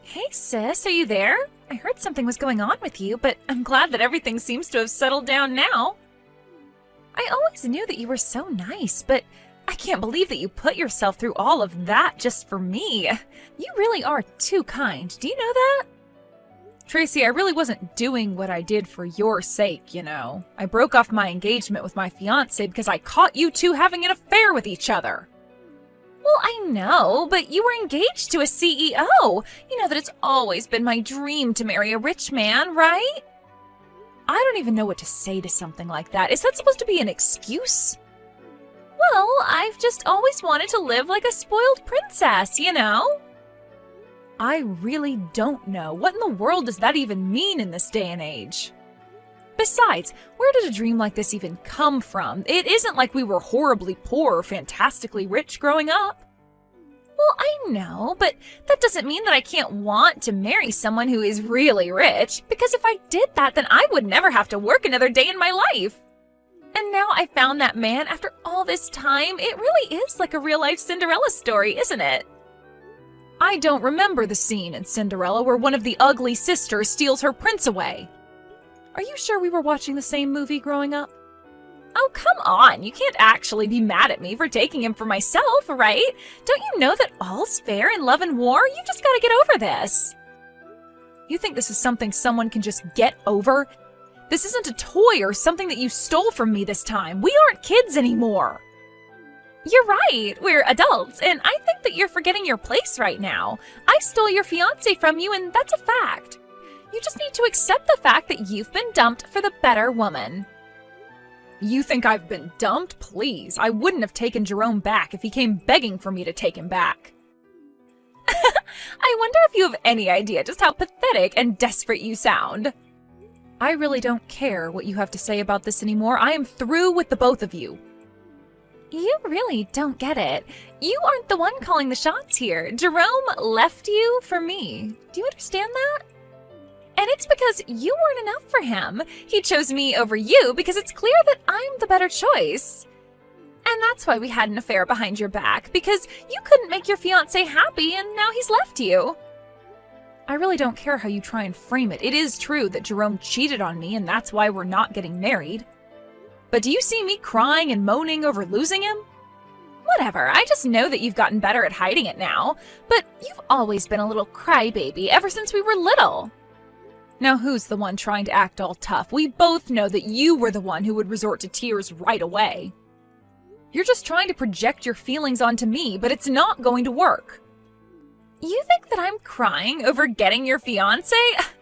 Hey sis, are you there? I heard something was going on with you, but I'm glad that everything seems to have settled down now. I always knew that you were so nice, but I can't believe that you put yourself through all of that just for me. You really are too kind. Do you know that? Tracy, I really wasn't doing what I did for your sake, you know. I broke off my engagement with my fiancé because I caught you two having an affair with each other. Well, I know, but you were engaged to a CEO. You know that it's always been my dream to marry a rich man, right? I don't even know what to say to something like that. Is that supposed to be an excuse? Well, I've just always wanted to live like a spoiled princess, you know? I really don't know. What in the world does that even mean in this day and age? Besides, where did a dream like this even come from? It isn't like we were horribly poor or fantastically rich growing up. Well, I know, but that doesn't mean that I can't want to marry someone who is really rich, because if I did that, then I would never have to work another day in my life. And now I found that man after all this time. It really is like a real-life Cinderella story, isn't it? I don't remember the scene in Cinderella where one of the ugly sisters steals her prince away. Are you sure we were watching the same movie growing up? Oh, come on. You can't actually be mad at me for taking him for myself, right? Don't you know that all's fair in love and war? You just gotta get over this. You think this is something someone can just get over? This isn't a toy or something that you stole from me this time. We aren't kids anymore. You're right. We're adults, and I think that you're forgetting your place right now. I stole your fiancé from you, and that's a fact. You just need to accept the fact that you've been dumped for the better woman. You think I've been dumped? Please, I wouldn't have taken Jerome back if he came begging for me to take him back. I wonder if you have any idea just how pathetic and desperate you sound. I really don't care what you have to say about this anymore. I am through with the both of you. You really don't get it. You aren't the one calling the shots here. Jerome left you for me. Do you understand that? And it's because you weren't enough for him. He chose me over you because it's clear that I'm the better choice. And that's why we had an affair behind your back, because you couldn't make your fiancé happy and now he's left you. I really don't care how you try and frame it. It is true that Jerome cheated on me and that's why we're not getting married. But do you see me crying and moaning over losing him? Whatever, I just know that you've gotten better at hiding it now. But you've always been a little crybaby ever since we were little. Now who's the one trying to act all tough? We both know that you were the one who would resort to tears right away. You're just trying to project your feelings onto me, but it's not going to work. You think that I'm crying over getting your fiancé?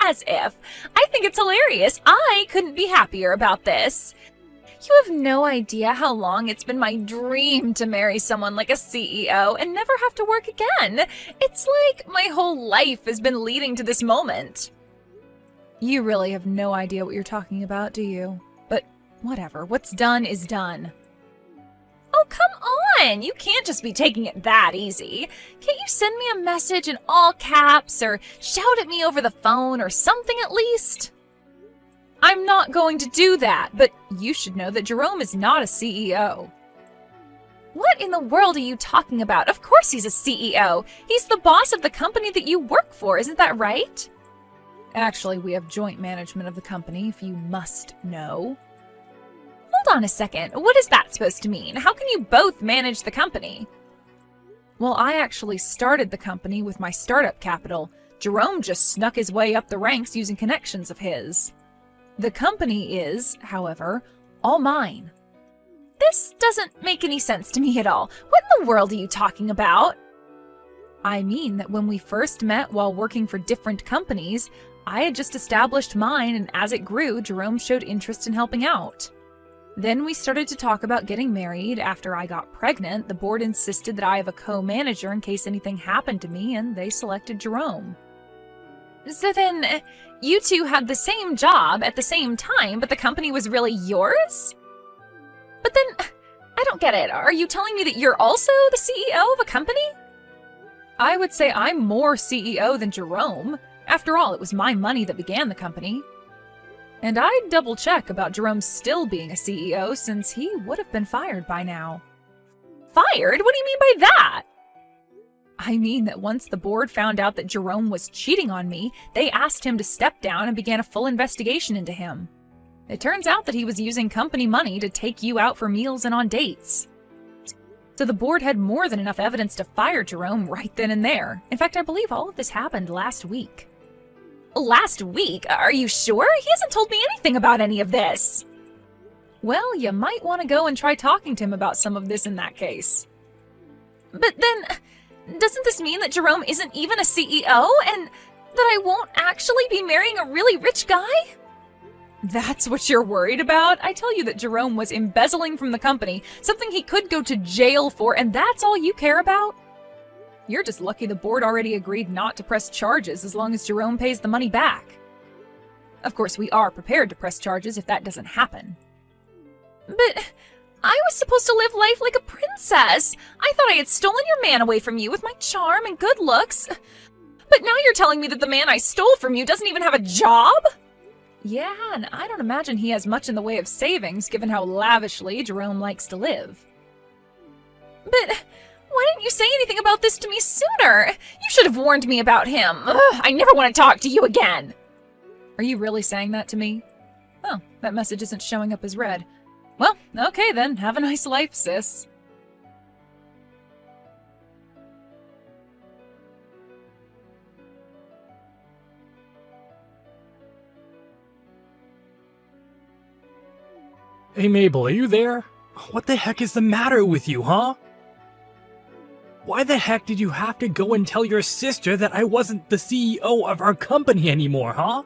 As if. I think it's hilarious. I couldn't be happier about this. You have no idea how long it's been my dream to marry someone like a CEO and never have to work again. It's like my whole life has been leading to this moment. You really have no idea what you're talking about, do you? But whatever, what's done is done. Oh, come on! You can't just be taking it that easy. Can't you send me a message in all caps or shout at me over the phone or something at least? I'm not going to do that, but you should know that Jerome is not a CEO. What in the world are you talking about? Of course he's a CEO. He's the boss of the company that you work for, isn't that right? Actually, we have joint management of the company, if you must know. Hold on a second. What is that supposed to mean? How can you both manage the company? Well, I actually started the company with my startup capital. Jerome just snuck his way up the ranks using connections of his. The company is, however, all mine. This doesn't make any sense to me at all. What in the world are you talking about? I mean that when we first met while working for different companies, I had just established mine, and as it grew, Jerome showed interest in helping out. Then we started to talk about getting married. After I got pregnant, the board insisted that I have a co-manager in case anything happened to me, and they selected Jerome. So then, you two had the same job at the same time, but the company was really yours? But then, I don't get it. Are you telling me that you're also the CEO of a company? I would say I'm more CEO than Jerome. After all, it was my money that began the company. And I'd double check about Jerome still being a CEO since he would have been fired by now. Fired? What do you mean by that? I mean that once the board found out that Jerome was cheating on me, they asked him to step down and began a full investigation into him. It turns out that he was using company money to take you out for meals and on dates. So the board had more than enough evidence to fire Jerome right then and there. In fact, I believe all of this happened last week. Last week? Are you sure? He hasn't told me anything about any of this. Well, you might want to go and try talking to him about some of this in that case. But then, doesn't this mean that Jerome isn't even a CEO and that I won't actually be marrying a really rich guy? That's what you're worried about? I tell you that Jerome was embezzling from the company, something he could go to jail for, and that's all you care about? You're just lucky the board already agreed not to press charges as long as Jerome pays the money back. Of course, we are prepared to press charges if that doesn't happen. But I was supposed to live life like a princess. I thought I had stolen your man away from you with my charm and good looks. But now you're telling me that the man I stole from you doesn't even have a job? Yeah, and I don't imagine he has much in the way of savings, given how lavishly Jerome likes to live. But why didn't you say anything about this to me sooner? You should have warned me about him. Ugh, I never want to talk to you again. Are you really saying that to me? Oh, that message isn't showing up as read. Well, okay then. Have a nice life, sis. Hey Mabel, are you there? What the heck is the matter with you, huh? Why the heck did you have to go and tell your sister that I wasn't the CEO of our company anymore, huh?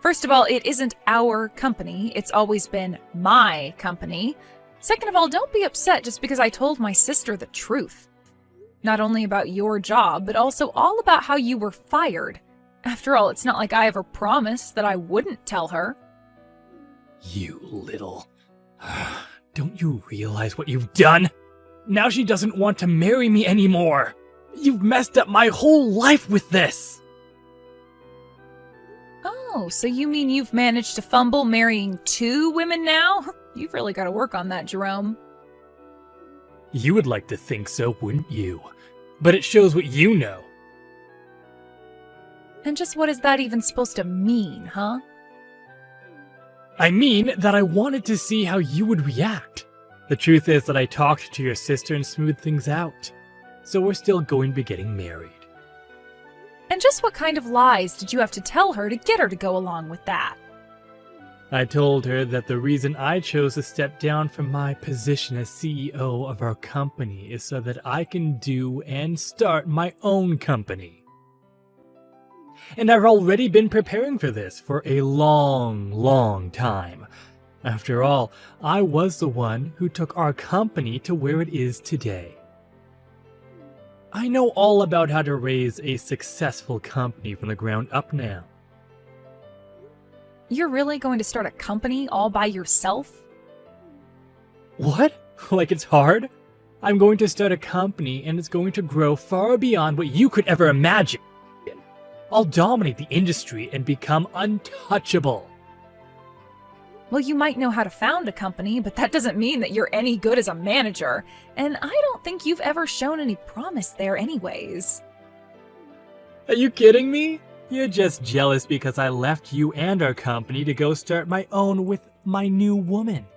First of all, it isn't our company. It's always been my company. Second of all, don't be upset just because I told my sister the truth. Not only about your job, but also all about how you were fired. After all, it's not like I ever promised that I wouldn't tell her. You little... Don't you realize what you've done? Now she doesn't want to marry me anymore. You've messed up my whole life with this. Oh, so you mean you've managed to fumble marrying 2 women now? You've really got to work on that, Jerome. You would like to think so, wouldn't you? But it shows what you know. And just what is that even supposed to mean, huh? I mean that I wanted to see how you would react. The truth is that I talked to your sister and smoothed things out. So we're still going to be getting married. And just what kind of lies did you have to tell her to get her to go along with that? I told her that the reason I chose to step down from my position as CEO of our company is so that I can do and start my own company. And I've already been preparing for this for a long time. After all, I was the one who took our company to where it is today. I know all about how to raise a successful company from the ground up now. You're really going to start a company all by yourself? What? Like it's hard? I'm going to start a company and it's going to grow far beyond what you could ever imagine. I'll dominate the industry and become untouchable. Well, you might know how to found a company, but that doesn't mean that you're any good as a manager. And I don't think you've ever shown any promise there anyways. Are you kidding me? You're just jealous because I left you and our company to go start my own with my new woman.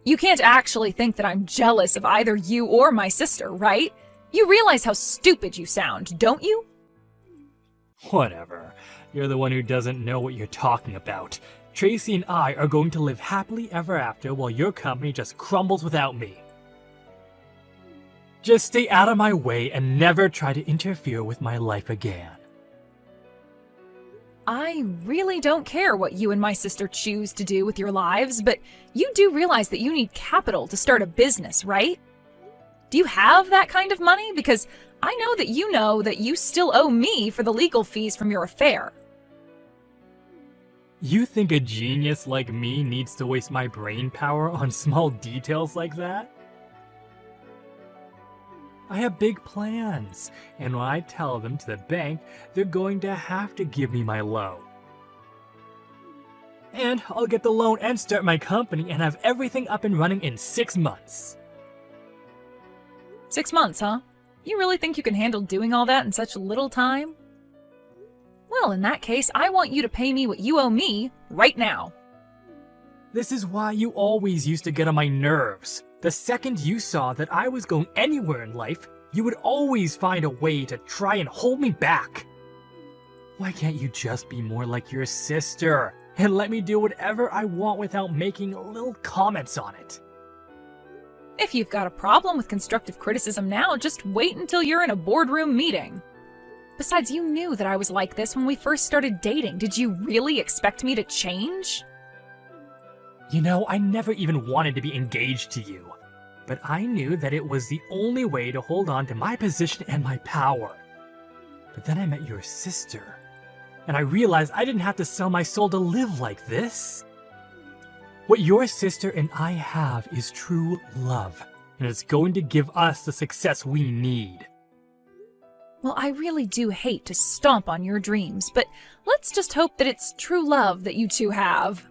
You can't actually think that I'm jealous of either you or my sister, right? You realize how stupid you sound, don't you? Whatever. You're the one who doesn't know what you're talking about. Tracy and I are going to live happily ever after while your company just crumbles without me. Just stay out of my way and never try to interfere with my life again. I really don't care what you and my sister choose to do with your lives, but you do realize that you need capital to start a business, right? Do you have that kind of money? Because I know that you still owe me for the legal fees from your affair. You think a genius like me needs to waste my brain power on small details like that? I have big plans, and when I tell them to the bank, they're going to have to give me my loan. And I'll get the loan and start my company and have everything up and running in 6 months. 6 months, huh? You really think you can handle doing all that in such little time? Well, in that case, I want you to pay me what you owe me right now. This is why you always used to get on my nerves. The second you saw that I was going anywhere in life, you would always find a way to try and hold me back. Why can't you just be more like your sister and let me do whatever I want without making little comments on it? If you've got a problem with constructive criticism now, just wait until you're in a boardroom meeting. Besides, you knew that I was like this when we first started dating. Did you really expect me to change? You know, I never even wanted to be engaged to you, but I knew that it was the only way to hold on to my position and my power. But then I met your sister, and I realized I didn't have to sell my soul to live like this. What your sister and I have is true love, and it's going to give us the success we need. Well, I really do hate to stomp on your dreams, but let's just hope that it's true love that you two have.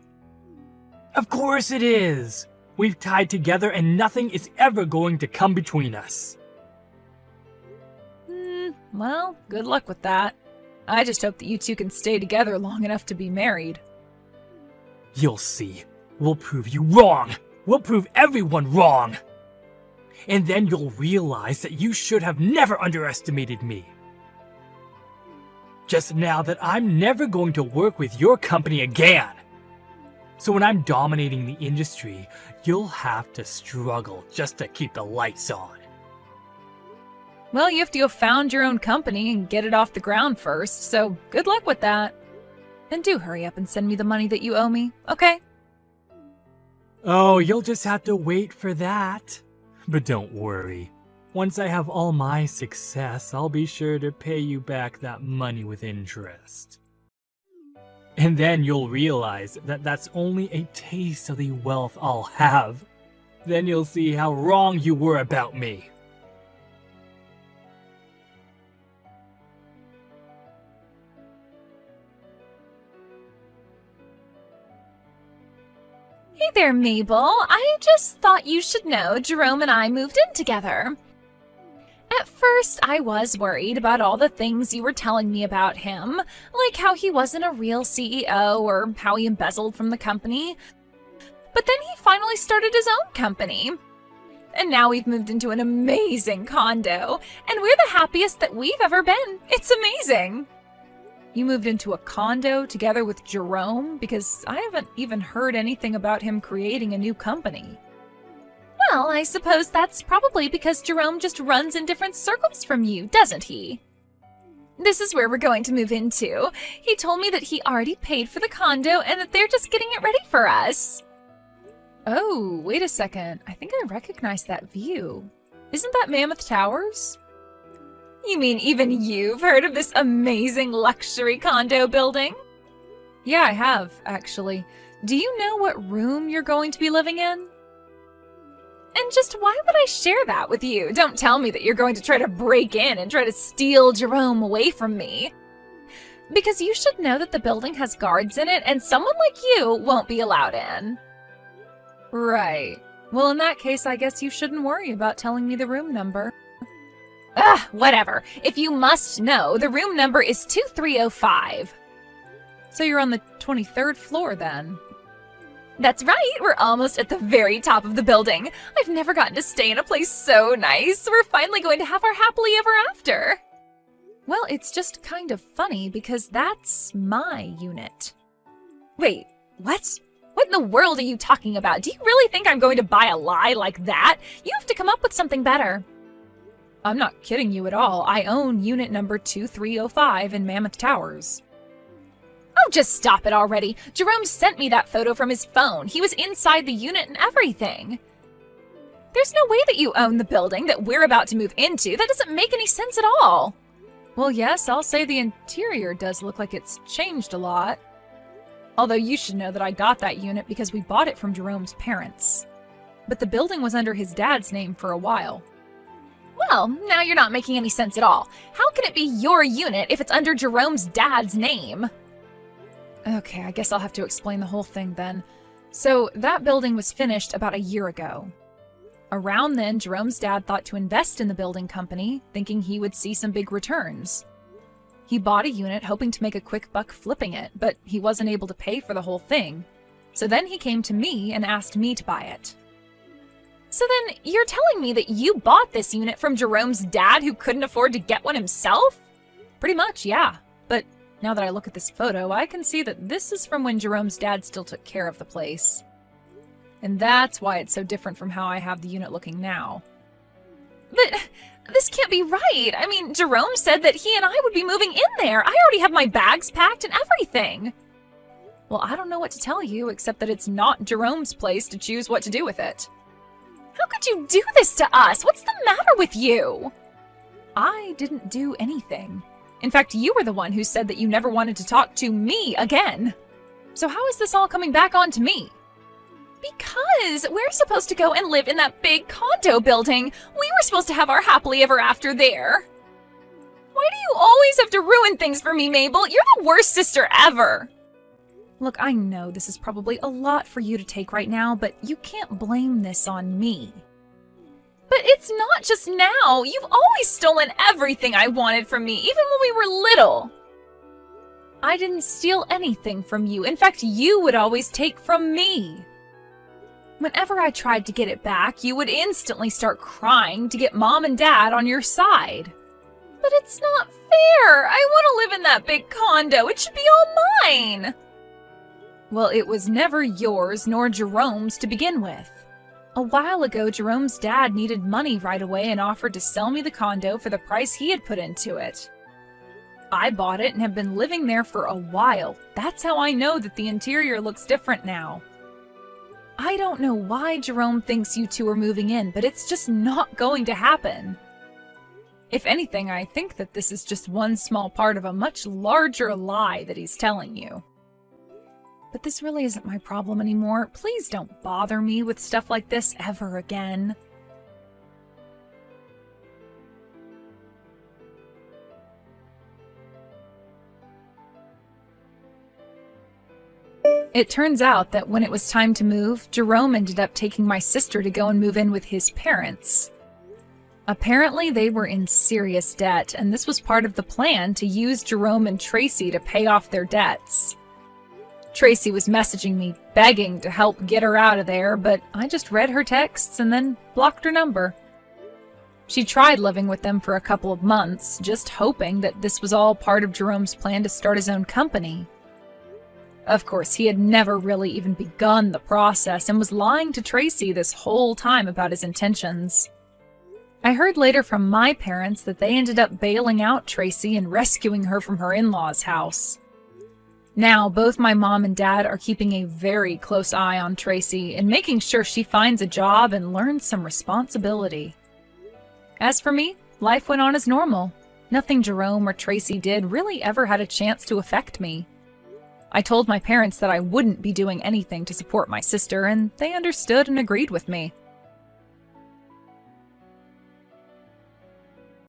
Of course it is! We've tied together and nothing is ever going to come between us. Well, good luck with that. I just hope that you two can stay together long enough to be married. You'll see. We'll prove you wrong! We'll prove everyone wrong! And then you'll realize that you should have never underestimated me. Just now that I'm never going to work with your company again. So when I'm dominating the industry, you'll have to struggle just to keep the lights on. Well, you have to go found your own company and get it off the ground first, so good luck with that. And do hurry up and send me the money that you owe me, okay? Oh, you'll just have to wait for that. But don't worry. Once I have all my success, I'll be sure to pay you back that money with interest. And then you'll realize that that's only a taste of the wealth I'll have. Then you'll see how wrong you were about me. Hey there, Mabel. I just thought you should know Jerome and I moved in together. At first, I was worried about all the things you were telling me about him, like how he wasn't a real CEO or how he embezzled from the company. But then he finally started his own company. And now we've moved into an amazing condo, and we're the happiest that we've ever been. It's amazing. You moved into a condo together with Jerome? Because I haven't even heard anything about him creating a new company. Well, I suppose that's probably because Jerome just runs in different circles from you, doesn't he? This is where we're going to move into. He told me that he already paid for the condo and that they're just getting it ready for us. Oh, wait a second. I think I recognize that view. Isn't that Mammoth Towers? You mean even you've heard of this amazing luxury condo building? Yeah, I have, actually. Do you know what room you're going to be living in? And just why would I share that with you? Don't tell me that you're going to try to break in and try to steal Jerome away from me. Because you should know that the building has guards in it and someone like you won't be allowed in. Right. Well, in that case, I guess you shouldn't worry about telling me the room number. Ugh, whatever. If you must know, the room number is 2305. So you're on the 23rd floor then? That's right, we're almost at the very top of the building. I've never gotten to stay in a place so nice. We're finally going to have our happily ever after. Well, it's just kind of funny because that's my unit. Wait, what? What in the world are you talking about? Do you really think I'm going to buy a lie like that? You have to come up with something better. I'm not kidding you at all. I own unit number 2305 in Mammoth Towers. Oh, just stop it already. Jerome sent me that photo from his phone. He was inside the unit and everything. There's no way that you own the building that we're about to move into. That doesn't make any sense at all. Well, yes, I'll say the interior does look like it's changed a lot. Although you should know that I got that unit because we bought it from Jerome's parents. But the building was under his dad's name for a while. Well, now you're not making any sense at all. How can it be your unit if it's under Jerome's dad's name? Okay, I guess I'll have to explain the whole thing then. So, that building was finished about a year ago. Around then, Jerome's dad thought to invest in the building company, thinking he would see some big returns. He bought a unit hoping to make a quick buck flipping it, but he wasn't able to pay for the whole thing. So then he came to me and asked me to buy it. So then you're telling me that you bought this unit from Jerome's dad who couldn't afford to get one himself? Pretty much, yeah. But now that I look at this photo, I can see that this is from when Jerome's dad still took care of the place. And that's why it's so different from how I have the unit looking now. But this can't be right. I mean, Jerome said that he and I would be moving in there. I already have my bags packed and everything. Well, I don't know what to tell you, except that it's not Jerome's place to choose what to do with it. How could you do this to us? What's the matter with you? I didn't do anything. In fact, you were the one who said that you never wanted to talk to me again. So how is this all coming back onto me? Because we're supposed to go and live in that big condo building. We were supposed to have our happily ever after there. Why do you always have to ruin things for me, Mabel? You're the worst sister ever. Look, I know this is probably a lot for you to take right now, but you can't blame this on me. But it's not just now. You've always stolen everything I wanted from me, even when we were little. I didn't steal anything from you. In fact, you would always take from me. Whenever I tried to get it back, you would instantly start crying to get Mom and Dad on your side. But it's not fair. I want to live in that big condo. It should be all mine. Well, it was never yours nor Jerome's to begin with. A while ago, Jerome's dad needed money right away and offered to sell me the condo for the price he had put into it. I bought it and have been living there for a while. That's how I know that the interior looks different now. I don't know why Jerome thinks you two are moving in, but it's just not going to happen. If anything, I think that this is just one small part of a much larger lie that he's telling you. But this really isn't my problem anymore. Please don't bother me with stuff like this ever again. It turns out that when it was time to move, Jerome ended up taking my sister to go and move in with his parents. Apparently, they were in serious debt, and this was part of the plan to use Jerome and Tracy to pay off their debts. Tracy was messaging me, begging to help get her out of there, but I just read her texts and then blocked her number. She tried living with them for a couple of months, just hoping that this was all part of Jerome's plan to start his own company. Of course, he had never really even begun the process and was lying to Tracy this whole time about his intentions. I heard later from my parents that they ended up bailing out Tracy and rescuing her from her in-laws' house. Now, both my mom and dad are keeping a very close eye on Tracy and making sure she finds a job and learns some responsibility. As for me, life went on as normal. Nothing Jerome or Tracy did really ever had a chance to affect me. I told my parents that I wouldn't be doing anything to support my sister, and they understood and agreed with me.